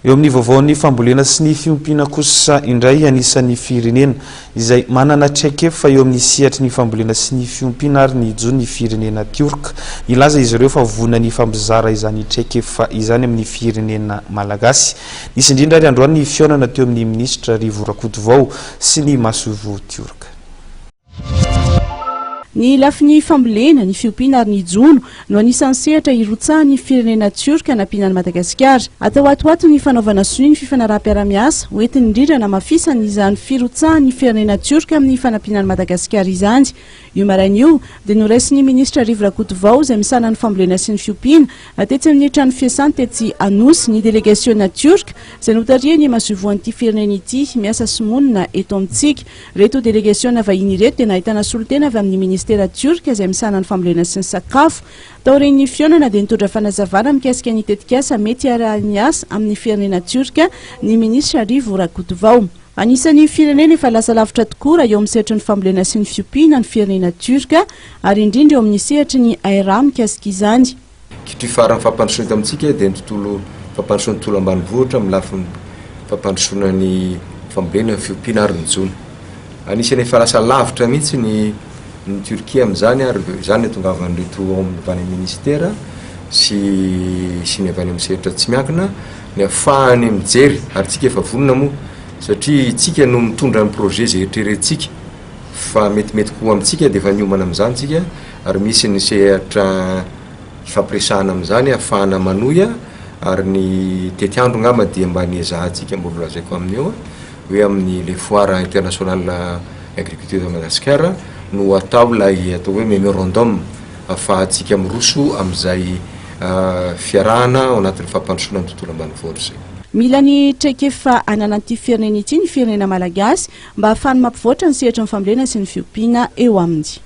Eo amin'ny vaovaon'ny fambolena sy ny fiompiana kosa indray anisan'ny firenena izay manana traikefa eo amin'ny sihatry ny fambolena sy ny fiompiana ary ny jony firenena Turka. Ilaza izy ireo fa vonany fambizara izany traikefa izany amin'ny firenena malagasy. Nisy indrindra ary androany ny fionana teo amin'ny ministra Rivo Rakotovao sy ny Masovo Turka. Ny lafin'ny fambolena, ny fiompiana ary ny jono no anisan'ny sehatra irotsahan'ny firenena Turka nampianan'i Madagasikara. Atao atoato ny fanaovana soniny fifanaraha-piaramiasa hoentiny indrindra namafisany izany firotsahan'ny firenena Turka amin'ny fanampianan'i Madagasikara izany. Io maraina io dia noraisin'ny ministra Rivo Rakotovao izay misana ny fambolena sy ny fiompiana tetsy amin'ny trano fiasany tetsy Anosy ny délégationna turque izay notarihany mahazovoan'ity firenena ity miasa sy monina eto amintsika. Reto délégationna vahiny ireto dia nahitana solotena avy amin'ny ministera turque izay misana ny fambolena sy ny sakafo. Tao ren'ny fionana dia nitondra fanazavana mikasika ny tetikasa mety arahany asa amin'ny firenena turque ny ministra Rivo Rakotovao. Anisan'ny firenena efa lasa lavitra tokoa raha eo amin'ny sehatry ny fambolena sy ny fiompiana ny firenena turque ary indrindra eo amin'ny sehatry ny AIRA mikasika izany. Kitry fampandrosoana eto amintsika dia ny tontolo fampandrosoana tontolo ambanivohitra amin'ny lafiny fampandrosoana ny fambolena ny fiompiana ary ny jony. Anisan'ny efa lasa lavitra mihitsy ny Turquie amin'izany ary izany tongavan'ireto avy any ministera sy ny avy any amin'ny sehatra tsy miankina ny ahafahany mijery ary tsika efa vonona moa satria tsika no mitondra ny projet zay eritreretintsika fa metimety koa amintsika dia efa niomana amin'izany tsika ary misy ny sehatra fampiresahana amin'izany ahafahana manoya ary ny tetiandro ngamba dia mba niezahantsika mba volazaiko amin'io hoe amin'ny le foire international agriculture de Madagascar no atao ilay atao hoe memorandum ahafahantsika miroso amin'izay fiarahana ao anatin'ny fampandrosoana ny tontolo ambanivohitra zay. Mila ny traikefa ananan'ity firenena ity ny firenena malagasy mba ahafahany mampivoatra ny sehatra ny fambolena sy ny fiompiana eo aminy.